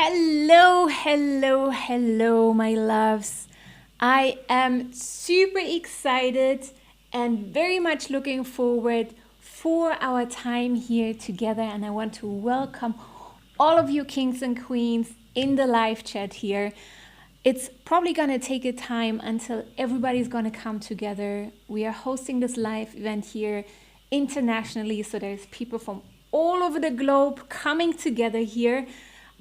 Hello, hello, hello, my loves. I am super excited and very much looking forward for our time here together. And I want to welcome all of you kings and queens in the live chat here. It's probably going to take a time until everybody's going to come together. We are hosting this live event here internationally, so there's people from all over the globe coming together here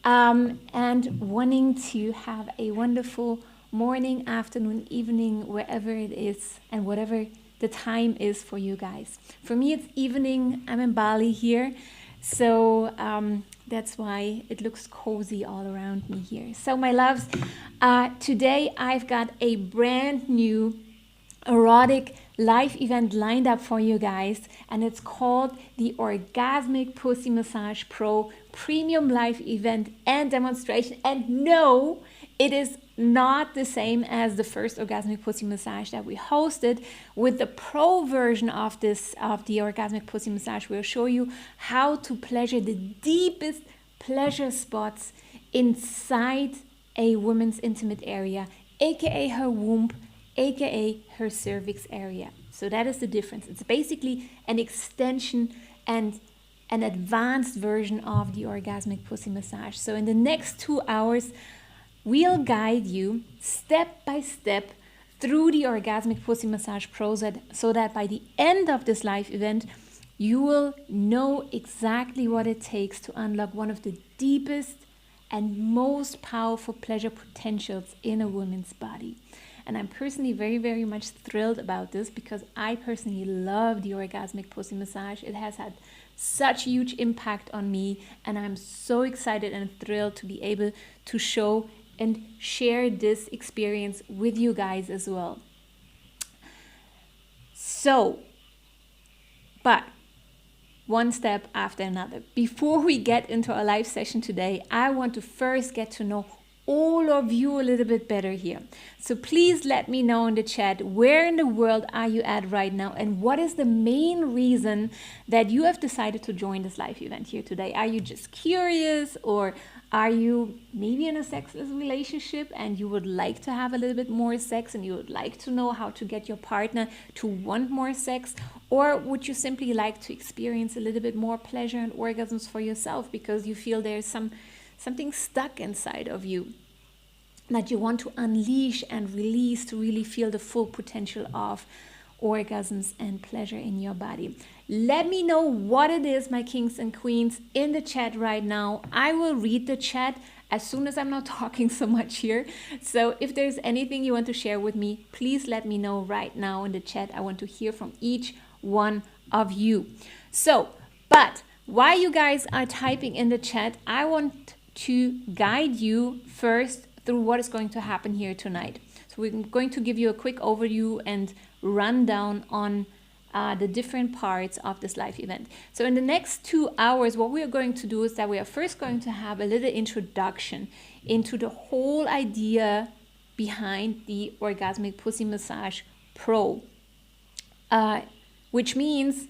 and wanting to have a wonderful morning, afternoon, evening, wherever it is and whatever the time is for you guys. For me, it's evening. I'm in Bali here, so that's why it looks cozy all around me here. So my loves, today I've got a brand new erotic live event lined up for you guys, and it's called the Orgasmic Pussy Massage Pro Premium Live Event and Demonstration. And no, it is not the same as the first Orgasmic Pussy Massage that we hosted. With the pro version of the Orgasmic Pussy Massage, we'll show you how to pleasure the deepest pleasure spots inside a woman's intimate area, aka her womb, aka her cervix area. So that is the difference. It's basically an extension and an advanced version of the Orgasmic Pussy Massage. So in the next 2 hours, we'll guide you step by step through the Orgasmic Pussy Massage Pro so that by the end of this live event, you will know exactly what it takes to unlock one of the deepest and most powerful pleasure potentials in a woman's body. And I'm personally very, very much thrilled about this because I personally love the Orgasmic Pussy Massage. It has had such a huge impact on me, and I'm so excited and thrilled to be able to show and share this experience with you guys as well. So, but one step after another. Before we get into our live session today, I want to first get to know all of you a little bit better here. So please let me know in the chat, where in the world are you at right now, and what is the main reason that you have decided to join this live event here today? Are you just curious, or are you maybe in a sexless relationship and you would like to have a little bit more sex and you would like to know how to get your partner to want more sex? Or would you simply like to experience a little bit more pleasure and orgasms for yourself because you feel there's something stuck inside of you that you want to unleash and release to really feel the full potential of orgasms and pleasure in your body? Let me know what it is, my kings and queens, in the chat right now. I will read the chat as soon as I'm not talking so much here. So if there's anything you want to share with me, please let me know right now in the chat. I want to hear from each one of you. So, but while you guys are typing in the chat, I want to guide you first through what is going to happen here tonight. So we're going to give you a quick overview and rundown on the different parts of this live event. So in the next 2 hours, what we are going to do is that we are first going to have a little introduction into the whole idea behind the Orgasmic Pussy Massage Pro, which means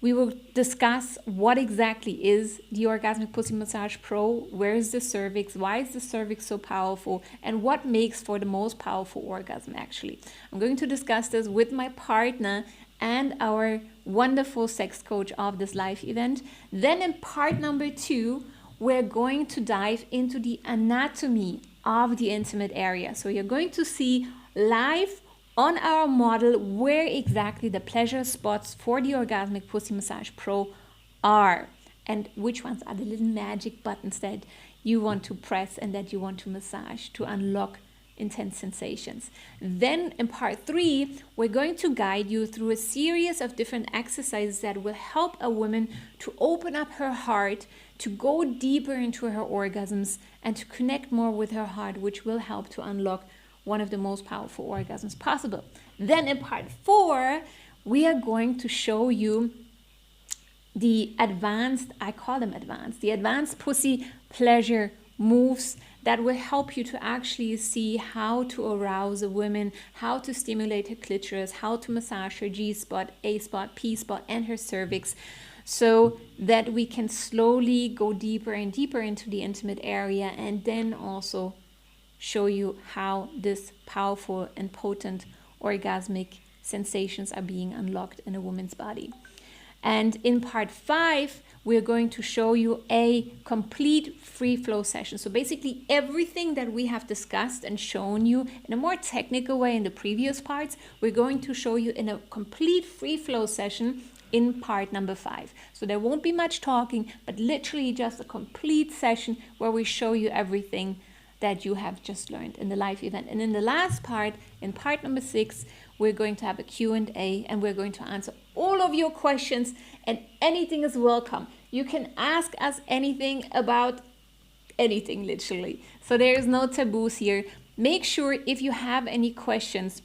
we will discuss what exactly is the Orgasmic Pussy Massage Pro, where is the cervix, why is the cervix so powerful, and what makes for the most powerful orgasm actually. I'm going to discuss this with my partner and our wonderful sex coach of this live event. Then in part number 2, we're going to dive into the anatomy of the intimate area. So you're going to see live on our model where exactly the pleasure spots for the Orgasmic Pussy Massage Pro are, and which ones are the little magic buttons that you want to press and that you want to massage to unlock intense sensations. Then in part 3, we're going to guide you through a series of different exercises that will help a woman to open up her heart, to go deeper into her orgasms, and to connect more with her heart, which will help to unlock one of the most powerful orgasms possible. Then in part 4, we are going to show you the advanced, I call them advanced, the advanced pussy pleasure moves that will help you to actually see how to arouse a woman, how to stimulate her clitoris, how to massage her G-spot, A-spot, P-spot, and her cervix, so that we can slowly go deeper and deeper into the intimate area, and then also show you how this powerful and potent orgasmic sensations are being unlocked in a woman's body. And in part 5, we're going to show you a complete free flow session. So basically everything that we have discussed and shown you in a more technical way in the previous parts, we're going to show you in a complete free flow session in part number 5. So there won't be much talking, but literally just a complete session where we show you everything that you have just learned in the live event. And in the last part, in part number 6, we're going to have a Q&A, and we're going to answer all of your questions, and anything is welcome. You can ask us anything about anything, literally. So there is no taboos here. Make sure if you have any questions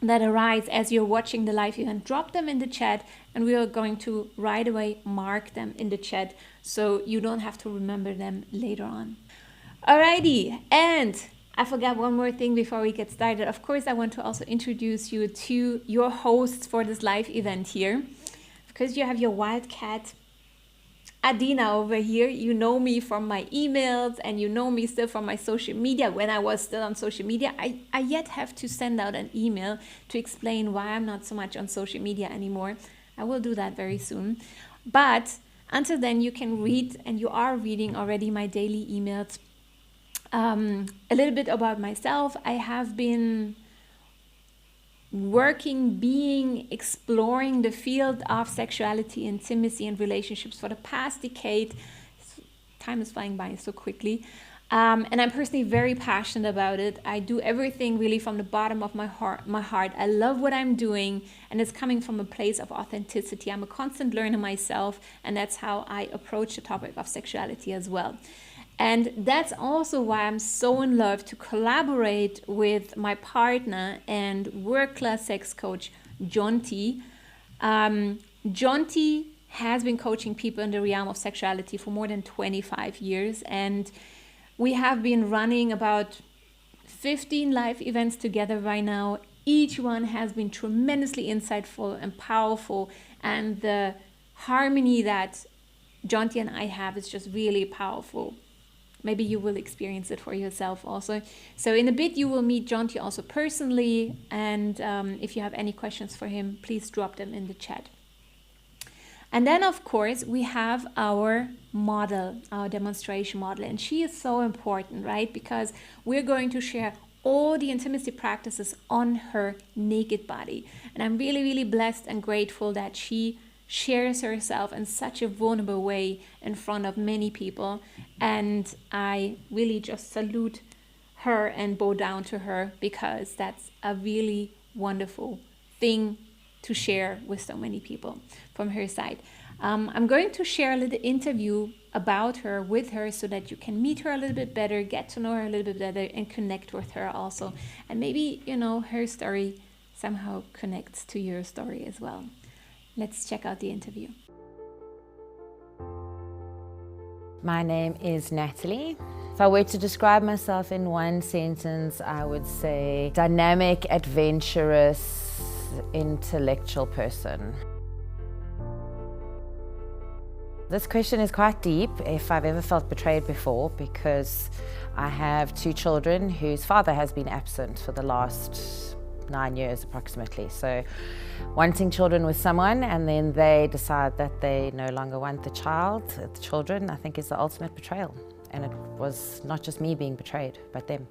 that arise as you're watching the live event, drop them in the chat, and we are going to right away mark them in the chat so you don't have to remember them later on. Alrighty, and I forgot one more thing before we get started. Of course, I want to also introduce you to your hosts for this live event here. Because you have your wildcat Adina over here. You know me from my emails, and you know me still from my social media. When I was still on social media, I yet have to send out an email to explain why I'm not so much on social media anymore. I will do that very soon. But until then, you can read, and you are reading already, my daily emails. A little bit about myself. I have been exploring the field of sexuality, intimacy, and relationships for the past decade. Time is flying by so quickly. And I'm personally very passionate about it. I do everything really from the bottom of my heart. I love what I'm doing, and it's coming from a place of authenticity. I'm a constant learner myself, and that's how I approach the topic of sexuality as well. And that's also why I'm so in love to collaborate with my partner and world-class sex coach, Jonty. Jonty has been coaching people in the realm of sexuality for more than 25 years. And we have been running about 15 live events together right now. Each one has been tremendously insightful and powerful. And the harmony that Jonty and I have is just really powerful. Maybe you will experience it for yourself also. So in a bit, you will meet Jonty also personally. And if you have any questions for him, please drop them in the chat. And then, of course, we have our model, our demonstration model. And she is so important, right? Because we're going to share all the intimacy practices on her naked body. And I'm really, really blessed and grateful that she shares herself in such a vulnerable way in front of many people, and I really just salute her and bow down to her, because that's a really wonderful thing to share with so many people from her side. I'm going to share a little interview about her with her so that you can meet her a little bit better, get to know her a little bit better, and connect with her also, and maybe, you know, her story somehow connects to your story as well. Let's check out the interview. My name is Natalie. If I were to describe myself in one sentence, I would say dynamic, adventurous, intellectual person. This question is quite deep, if I've ever felt betrayed before, because I have 2 children whose father has been absent for the last 9 years approximately. So wanting children with someone, and then they decide that they no longer want the children, I think is the ultimate betrayal. And it was not just me being betrayed, but them.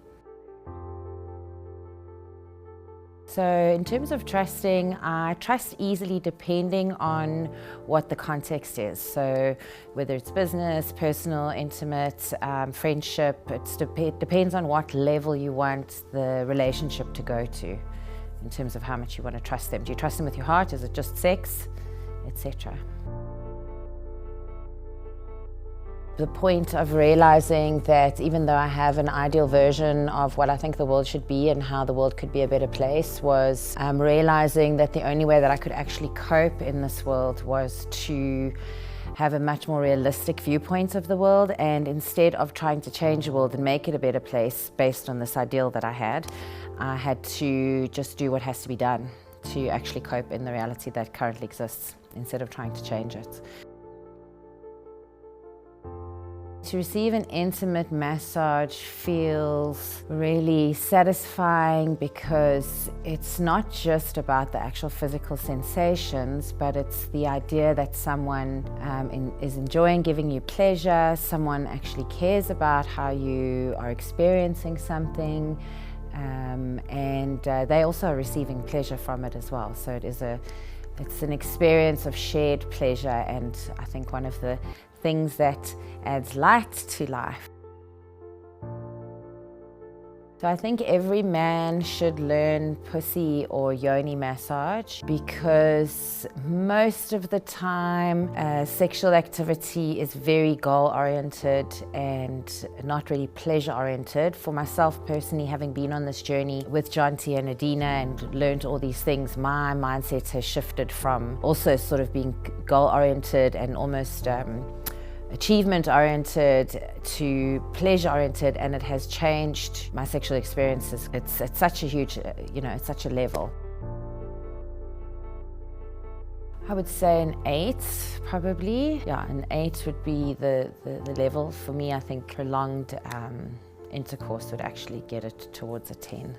So in terms of trusting, I trust easily depending on what the context is. So whether it's business, personal, intimate, friendship, it depends on what level you want the relationship to go to in terms of how much you want to trust them. Do you trust them with your heart? Is it just sex? Etc. The point of realizing that even though I have an ideal version of what I think the world should be and how the world could be a better place was realizing that the only way that I could actually cope in this world was to have a much more realistic viewpoint of the world, and instead of trying to change the world and make it a better place based on this ideal that I had to just do what has to be done to actually cope in the reality that currently exists instead of trying to change it. To receive an intimate massage feels really satisfying because it's not just about the actual physical sensations, but it's the idea that someone is enjoying giving you pleasure, someone actually cares about how you are experiencing something, and they also are receiving pleasure from it as well. So it's an experience of shared pleasure, and I think one of the things that adds light to life. So I think every man should learn pussy or yoni massage because most of the time sexual activity is very goal-oriented and not really pleasure-oriented. For myself personally, having been on this journey with Jonty and Adina and learned all these things, my mindset has shifted from also sort of being goal-oriented and almost achievement-oriented to pleasure-oriented, and it has changed my sexual experiences. It's at such a huge, it's such a level. I would say an 8, probably. Yeah, an 8 would be the level. For me, I think prolonged intercourse would actually get it towards a 10.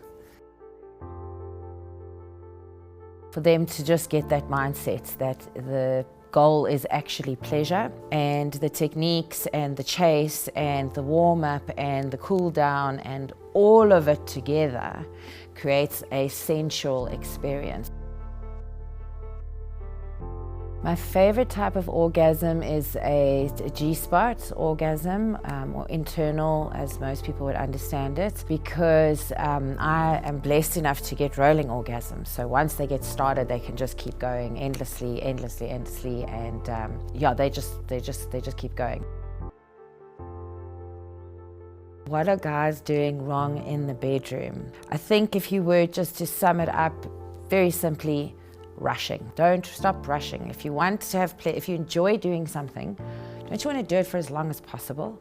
For them to just get that mindset that the goal is actually pleasure, and the techniques and the chase and the warm-up and the cool-down and all of it together creates a sensual experience. My favorite type of orgasm is a G-spot orgasm, or internal, as most people would understand it, because I am blessed enough to get rolling orgasms. So once they get started, they can just keep going endlessly, and they just keep going. What are guys doing wrong in the bedroom? I think if you were just to sum it up very simply, rushing. Don't stop rushing. If you want to have if you enjoy doing something, don't you want to do it for as long as possible?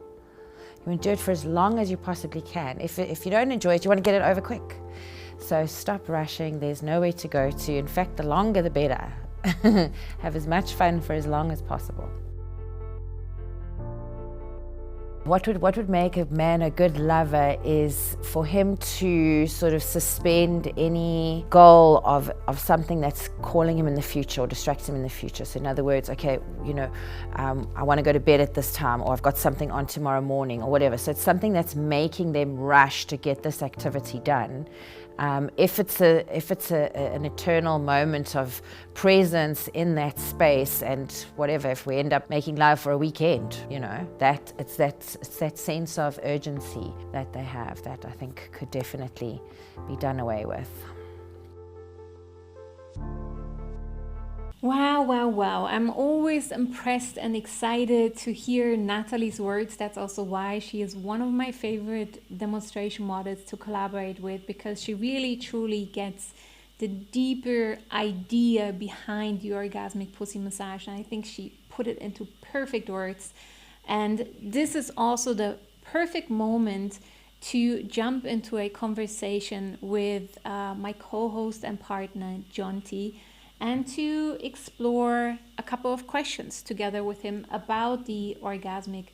You want to do it for as long as you possibly can. If you don't enjoy it, you want to get it over quick. So stop rushing. There's nowhere to go to. In fact, the longer the better. Have as much fun for as long as possible. What would make a man a good lover is for him to sort of suspend any goal of something that's calling him in the future or distracts him in the future. So in other words, okay, I want to go to bed at this time, or I've got something on tomorrow morning, or whatever. So it's something that's making them rush to get this activity done. If it's an eternal moment of presence in that space, and whatever, if we end up making love for a weekend, it's that sense of urgency that they have that I think could definitely be done away with. Wow. I'm always impressed and excited to hear Natalie's words. That's also why she is one of my favorite demonstration models to collaborate with, because she really truly gets the deeper idea behind the orgasmic pussy massage. And I think she put it into perfect words. And this is also the perfect moment to jump into a conversation with my co-host and partner, Jonty, and to explore a couple of questions together with him about the orgasmic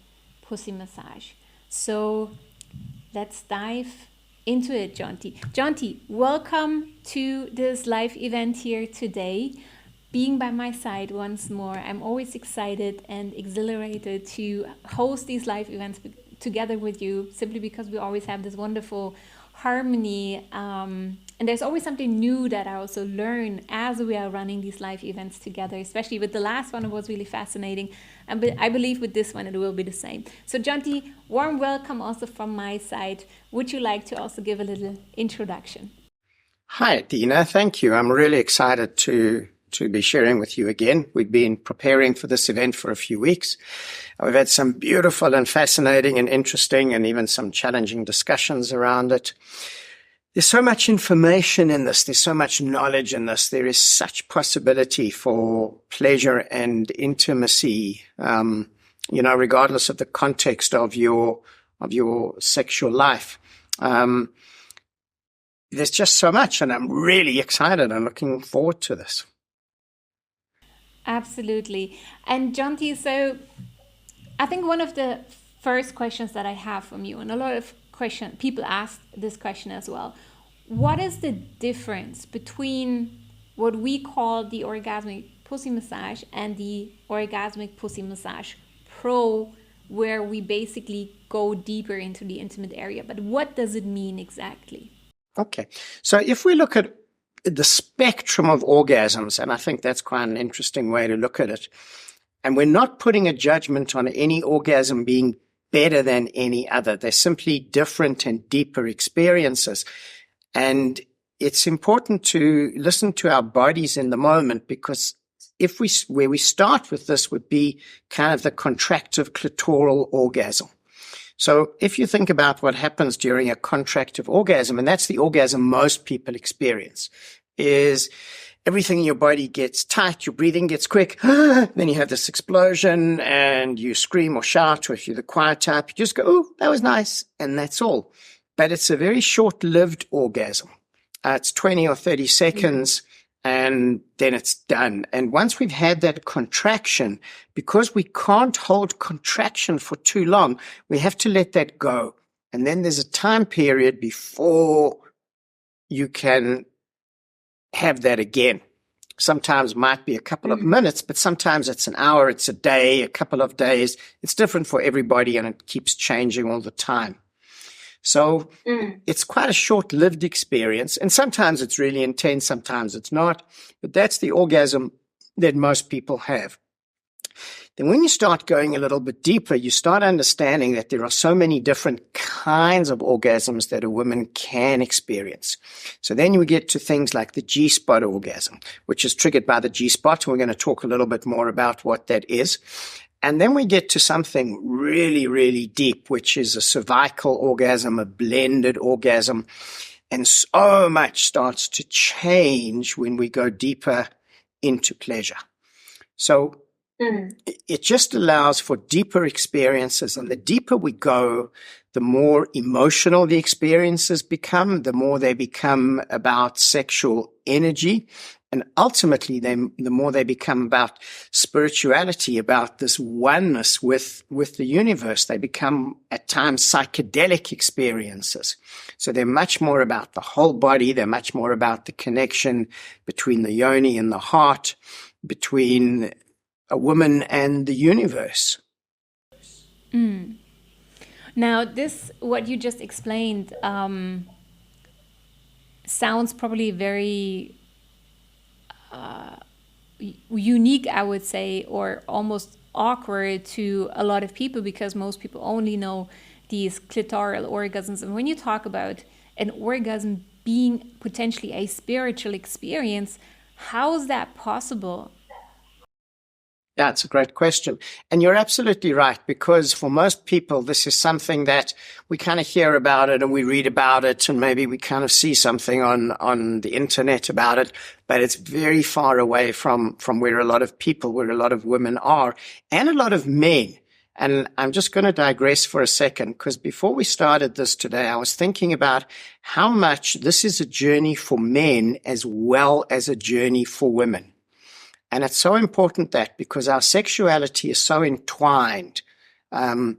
pussy massage. So let's dive into it, Jonty. Jonty, welcome to this live event here today. Being by my side once more, I'm always excited and exhilarated to host these live events together with you, simply because we always have this wonderful harmony, and there's always something new that I also learn as we are running these live events together. Especially with the last one, it was really fascinating, and I believe with this one it will be the same. So Jonty, warm welcome also from my side. Would you like to also give a little introduction? Hi Dina, thank you. I'm really excited to be sharing with you again. We've been preparing for this event for a few weeks. We've had some beautiful and fascinating and interesting and even some challenging discussions around it. There's so much information in this. There's so much knowledge in this. There is such possibility for pleasure and intimacy, regardless of the context of your sexual life. There's just so much, and I'm really excited. I'm looking forward to this. Absolutely. And Jonty, so I think one of the first questions that I have from you, and a lot of people ask this question as well. What is the difference between what we call the orgasmic pussy massage and the orgasmic pussy massage pro, where we basically go deeper into the intimate area? But what does it mean exactly? Okay. So if we look at the spectrum of orgasms, and I think that's quite an interesting way to look at it, and we're not putting a judgment on any orgasm being better than any other. They're simply different and deeper experiences. And it's important to listen to our bodies in the moment, because where we start with this would be kind of the contractive clitoral orgasm. So if you think about what happens during a contractive orgasm, and that's the orgasm most people experience, is everything in your body gets tight, your breathing gets quick, then you have this explosion and you scream or shout, or if you're the quiet type, you just go, oh, that was nice, and that's all. But it's a very short-lived orgasm. It's 20 or 30 seconds, and then it's done. And once we've had that contraction, because we can't hold contraction for too long, we have to let that go. And then there's a time period before you can have that again. Sometimes it might be a couple of minutes, but sometimes it's an hour, it's a day, a couple of days. It's different for everybody, and it keeps changing all the time. So it's quite a short-lived experience, and sometimes it's really intense, sometimes it's not, but that's the orgasm that most people have. Then when you start going a little bit deeper, you start understanding that there are so many different kinds of orgasms that a woman can experience. So then you get to things like the G-spot orgasm, which is triggered by the G-spot. We're going to talk a little bit more about what that is. And then we get to something really, really deep, which is a cervical orgasm, a blended orgasm. And so much starts to change when we go deeper into pleasure. So it just allows for deeper experiences. And the deeper we go, the more emotional the experiences become, the more they become about sexual energy. And ultimately, the more they become about spirituality, about this oneness with the universe. They become, at times, psychedelic experiences. So they're much more about the whole body. They're much more about the connection between the yoni and the heart, between a woman and the universe. Now, what you just explained, sounds probably very unique, I would say, or almost awkward to a lot of people, because most people only know these clitoral orgasms. And when you talk about an orgasm being potentially a spiritual experience, how is that possible? Yeah, it's a great question. And you're absolutely right, because for most people, this is something that we kind of hear about it and we read about it, and maybe we kind of see something on the internet about it, but it's very far away from where a lot of women are, and a lot of men. And I'm just going to digress for a second, because before we started this today, I was thinking about how much this is a journey for men as well as a journey for women. And it's so important that, because our sexuality is so entwined, and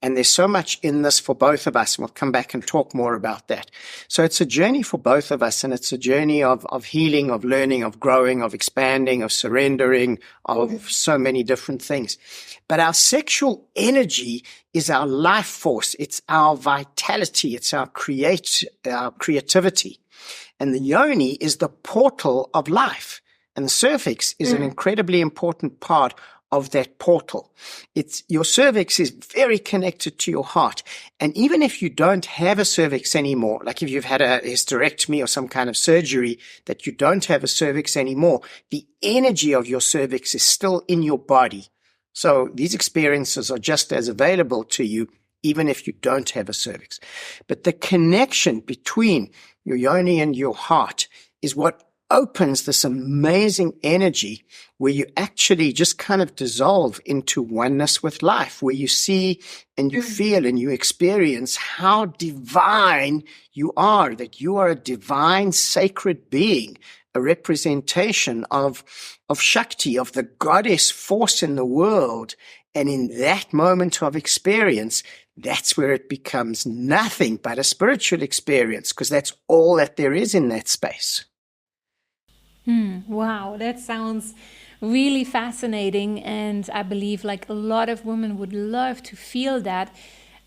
there's so much in this for both of us. And we'll come back and talk more about that. So it's a journey for both of us, and it's a journey of healing, of learning, of growing, of expanding, of surrendering, of so many different things. But our sexual energy is our life force. It's our vitality. It's our creativity. And the yoni is the portal of life. And the cervix is an incredibly important part of that portal. Your cervix is very connected to your heart. And even if you don't have a cervix anymore, like if you've had a hysterectomy or some kind of surgery that you don't have a cervix anymore, the energy of your cervix is still in your body. So these experiences are just as available to you, even if you don't have a cervix. But the connection between your yoni and your heart is what opens this amazing energy where you actually just kind of dissolve into oneness with life, where you see and you feel and you experience how divine you are, that you are a divine sacred being, a representation of Shakti, of the goddess force in the world. And in that moment of experience, that's where it becomes nothing but a spiritual experience, because that's all that there is in that space. Wow, that sounds really fascinating. And I believe like a lot of women would love to feel that.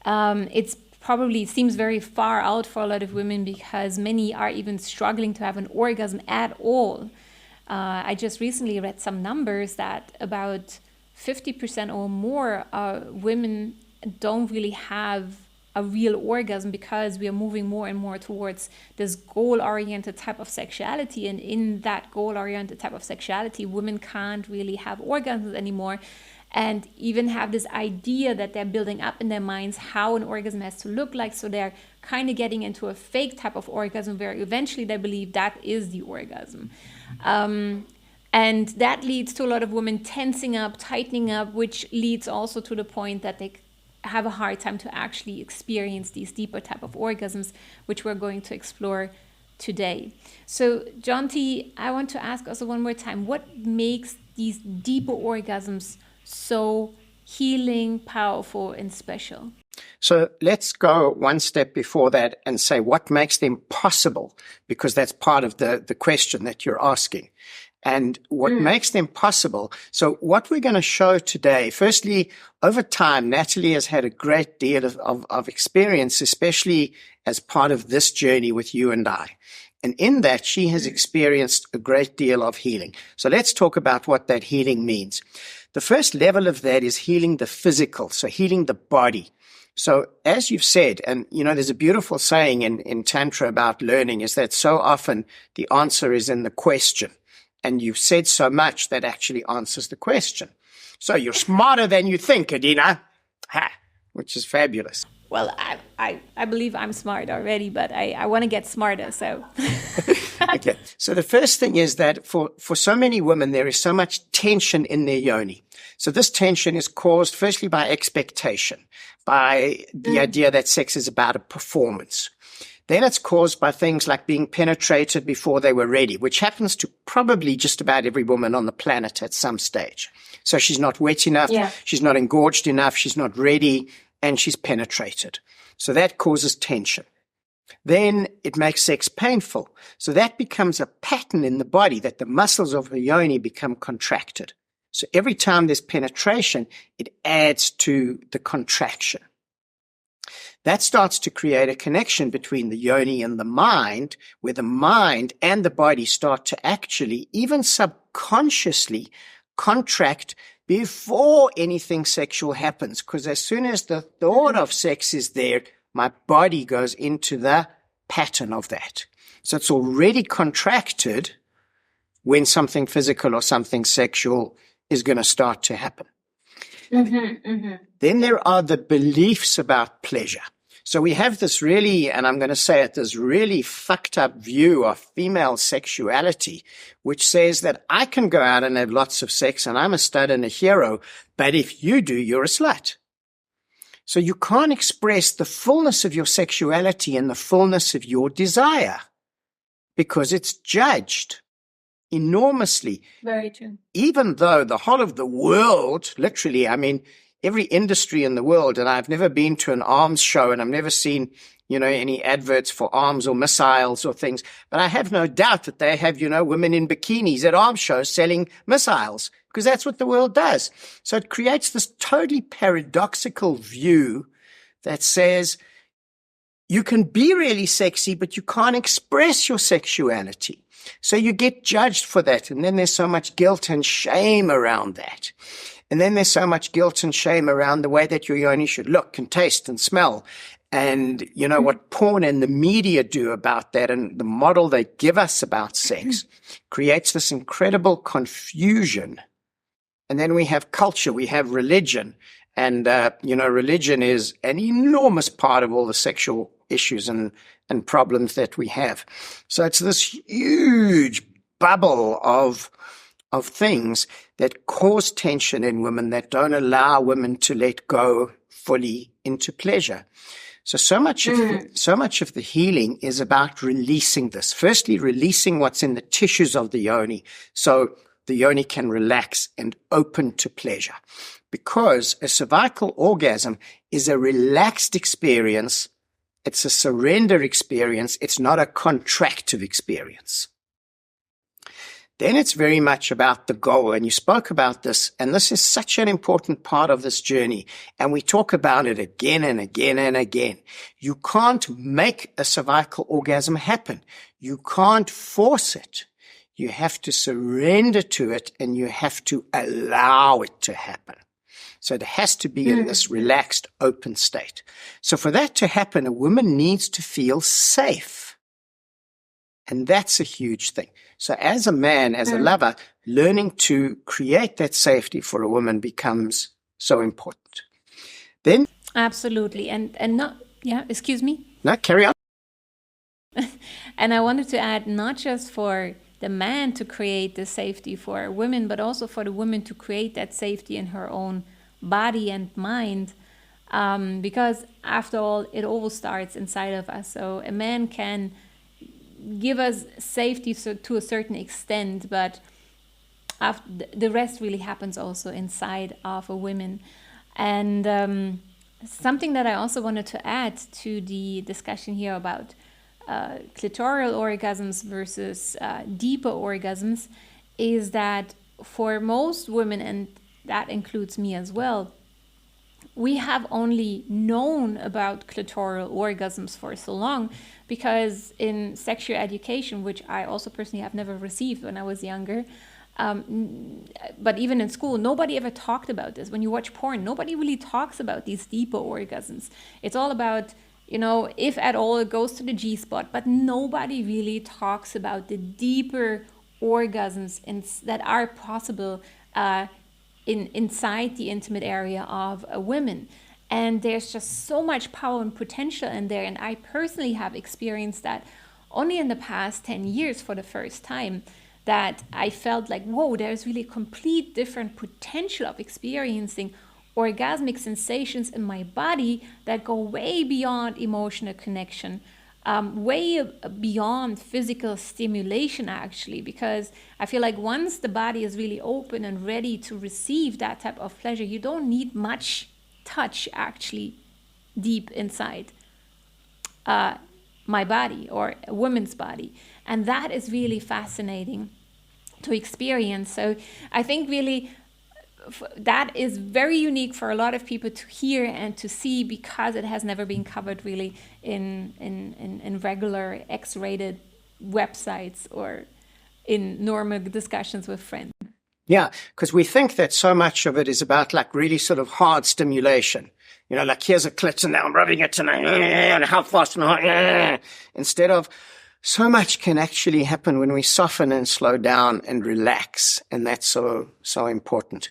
It's probably seems very far out for a lot of women because many are even struggling to have an orgasm at all. I just recently read some numbers that about 50% or more women don't really have a real orgasm because we are moving more and more towards this goal-oriented type of sexuality. And in that goal-oriented type of sexuality, women can't really have orgasms anymore and even have this idea that they're building up in their minds how an orgasm has to look like. So they're kind of getting into a fake type of orgasm where eventually they believe that is the orgasm. And that leads to a lot of women tensing up, tightening up, which leads also to the point that they have a hard time to actually experience these deeper type of orgasms, which we're going to explore today. So, Jonty, I want to ask also one more time, what makes these deeper orgasms so healing, powerful, and special? So let's go one step before that and say what makes them possible, because that's part of the question that you're asking. And what makes them possible. So what we're going to show today, firstly, over time, Natalie has had a great deal of experience, especially as part of this journey with you and I. And in that, she has experienced a great deal of healing. So let's talk about what that healing means. The first level of that is healing the physical, so healing the body. So as you've said, and there's a beautiful saying in Tantra about learning is that so often the answer is in the question. And you've said so much that actually answers the question. So you're smarter than you think, Adina, which is fabulous. Well, I believe I'm smart already, but I want to get smarter. So, okay. So the first thing is that for so many women, there is so much tension in their yoni. So this tension is caused firstly by expectation, by the idea that sex is about a performance. Then it's caused by things like being penetrated before they were ready, which happens to probably just about every woman on the planet at some stage. So she's not wet enough, she's not engorged enough, she's not ready, and she's penetrated. So that causes tension. Then it makes sex painful. So that becomes a pattern in the body that the muscles of the yoni become contracted. So every time there's penetration, it adds to the contraction. That starts to create a connection between the yoni and the mind, where the mind and the body start to actually, even subconsciously, contract before anything sexual happens. Because as soon as the thought of sex is there, my body goes into the pattern of that. So it's already contracted when something physical or something sexual is going to start to happen. Then there are the beliefs about pleasure. So we have this really, and I'm going to say it, this really fucked up view of female sexuality, which says that I can go out and have lots of sex and I'm a stud and a hero, but if you do, you're a slut. So you can't express the fullness of your sexuality and the fullness of your desire because it's judged enormously. Very true. Even though the whole of the world, literally, I mean, every industry in the world, and I've never been to an arms show and I've never seen, any adverts for arms or missiles or things, but I have no doubt that they have, women in bikinis at arms shows selling missiles because that's what the world does. So it creates this totally paradoxical view that says you can be really sexy, but you can't express your sexuality. So you get judged for that. And then there's so much guilt and shame around that. And then there's so much guilt and shame around the way that your yoni should look and taste and smell. And, what porn and the media do about that and the model they give us about sex creates this incredible confusion. And then we have culture, we have religion. And, religion is an enormous part of all the sexual issues and problems that we have. So it's this huge bubble of things that cause tension in women that don't allow women to let go fully into pleasure. So much of the healing is about releasing this. Firstly, releasing what's in the tissues of the yoni. So the yoni can relax and open to pleasure. Because a cervical orgasm is a relaxed experience. It's a surrender experience. It's not a contractive experience. Then it's very much about the goal. And you spoke about this, and this is such an important part of this journey. And we talk about it again and again and again. You can't make a cervical orgasm happen. You can't force it. You have to surrender to it, and you have to allow it to happen. So it has to be in this relaxed, open state. So for that to happen, a woman needs to feel safe. And that's a huge thing. So as a man, as a lover, learning to create that safety for a woman becomes so important. Then, Absolutely. And not, yeah, excuse me. no, carry on. And I wanted to add, not just for the man to create the safety for women, but also for the woman to create that safety in her own body and mind. Because after all, it all starts inside of us. So a man can give us safety to a certain extent, but the rest really happens also inside of a woman. And something that I also wanted to add to the discussion here about clitoral orgasms versus deeper orgasms is that for most women, and that includes me as well, we have only known about clitoral orgasms for so long because in sexual education, which I also personally have never received when I was younger, but even in school, nobody ever talked about this. When you watch porn, nobody really talks about these deeper orgasms. It's all about, you know, if at all, it goes to the G-spot, but nobody really talks about the deeper orgasms that are possible inside the intimate area of a woman. And there's just so much power and potential in there. And I personally have experienced that only in the past 10 years for the first time, that I felt like, whoa, there's really a complete different potential of experiencing orgasmic sensations in my body that go way beyond emotional connection, way beyond physical stimulation, actually, because I feel like once the body is really open and ready to receive that type of pleasure, you don't need much touch actually deep inside my body or a woman's body. And that is really fascinating to experience. So I think really that is very unique for a lot of people to hear and to see, because it has never been covered really in regular X-rated websites or in normal discussions with friends. Yeah, because we think that so much of it is about like really sort of hard stimulation. You know, like here's a clit and now I'm rubbing it and how fast and instead of so much can actually happen when we soften and slow down and relax. And that's so important.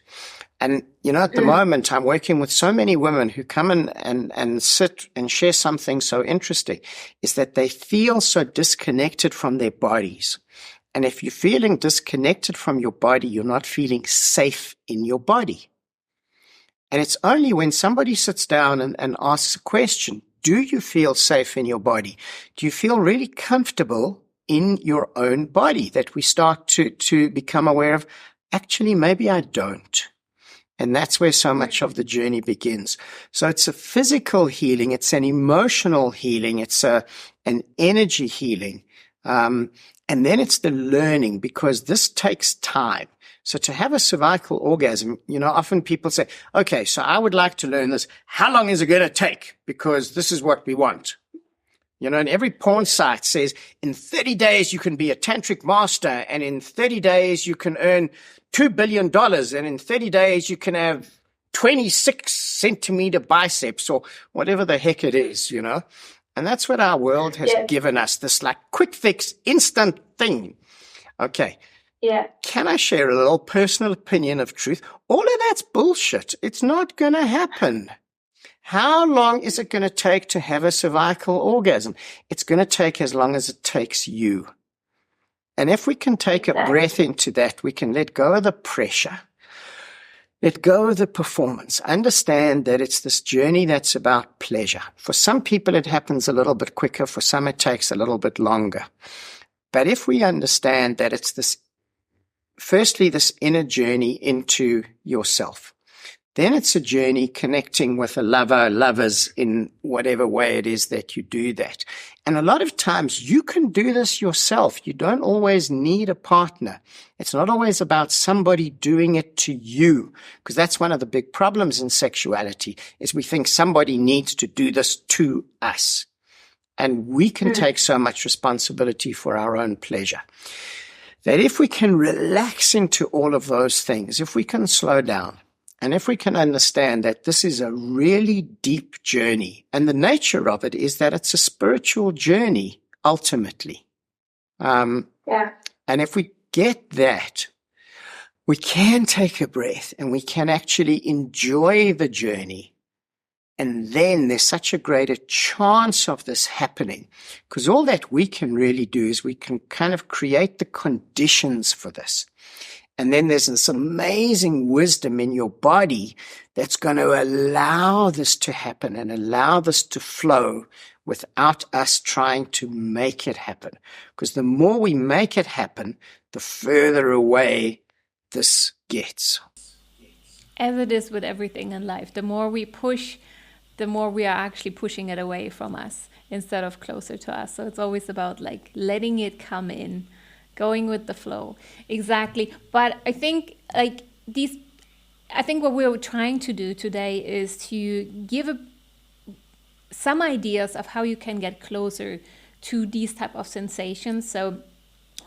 And, you know, at the moment, I'm working with so many women who come in and sit and share something so interesting, is that they feel so disconnected from their bodies. And if you're feeling disconnected from your body, you're not feeling safe in your body. And it's only when somebody sits down and asks a question, do you feel safe in your body? Do you feel really comfortable in your own body, that we start to become aware of, actually, maybe I don't. And that's where so much of the journey begins. So it's a physical healing. It's an emotional healing. It's an energy healing. And then it's the learning, because this takes time. So to have a cervical orgasm, you know, often people say, okay, so I would like to learn this. How long is it going to take? Because this is what we want. You know, and every porn site says in 30 days you can be a tantric master, and in 30 days you can earn $2 billion, and in 30 days you can have 26 centimeter biceps, or whatever the heck it is, you know. And that's what our world has given us, this like quick fix, instant thing. Okay. Yeah. Can I share a little personal opinion of truth? All of that's bullshit. It's not going to happen. How long is it going to take to have a cervical orgasm? It's going to take as long as it takes you. And if we can take a breath into that, we can let go of the pressure. Let go of the performance. Understand that it's this journey that's about pleasure. For some people, it happens a little bit quicker. For some, it takes a little bit longer. But if we understand that it's this firstly, this inner journey into yourself. Then it's a journey connecting with a lover, lovers in whatever way it is that you do that. And a lot of times you can do this yourself. You don't always need a partner. It's not always about somebody doing it to you, because that's one of the big problems in sexuality, is we think somebody needs to do this to us. And we can take so much responsibility for our own pleasure that if we can relax into all of those things, if we can slow down, and if we can understand that this is a really deep journey, and the nature of it is that it's a spiritual journey, ultimately. And if we get that, we can take a breath and we can actually enjoy the journey. And then there's such a greater chance of this happening, because all that we can really do is we can kind of create the conditions for this. And then there's this amazing wisdom in your body that's going to allow this to happen and allow this to flow without us trying to make it happen. Because the more we make it happen, the further away this gets. As it is with everything in life, the more we push, the more we are actually pushing it away from us instead of closer to us. So it's always about like letting it come in, going with the flow. Exactly. But I think what we're trying to do today is to give some ideas of how you can get closer to these type of sensations. So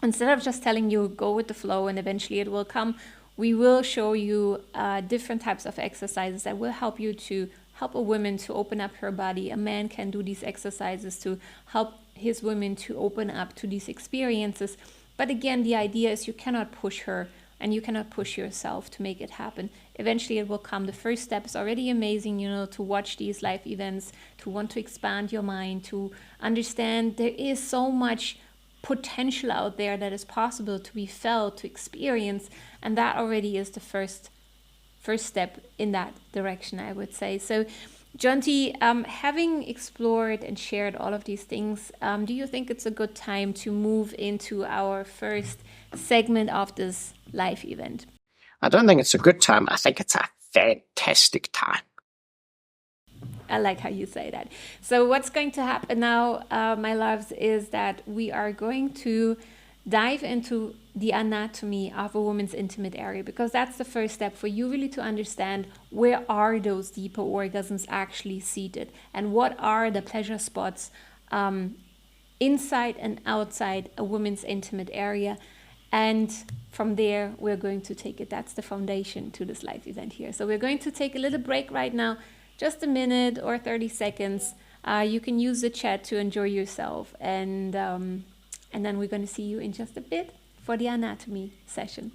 instead of just telling you go with the flow and eventually it will come, we will show you different types of exercises that will help you to help a woman to open up her body. A man can do these exercises to help his women to open up to these experiences. But again, the idea is you cannot push her and you cannot push yourself to make it happen. Eventually it will come. The first step is already amazing, to watch these live events, to want to expand your mind, to understand there is so much potential out there that is possible to be felt, to experience. And that already is the first step in that direction, I would say. So Jonty, having explored and shared all of these things, do you think it's a good time to move into our first segment of this live event? I don't think it's a good time. I think it's a fantastic time. I like how you say that. So what's going to happen now, my loves, is that we are going to dive into the anatomy of a woman's intimate area, because that's the first step for you really to understand where are those deeper orgasms actually seated and what are the pleasure spots inside and outside a woman's intimate area. And from there, we're going to take it. That's the foundation to this live event here. So we're going to take a little break right now, just a minute or 30 seconds. You can use the chat to enjoy yourself. And then we're going to see you in just a bit for the anatomy session.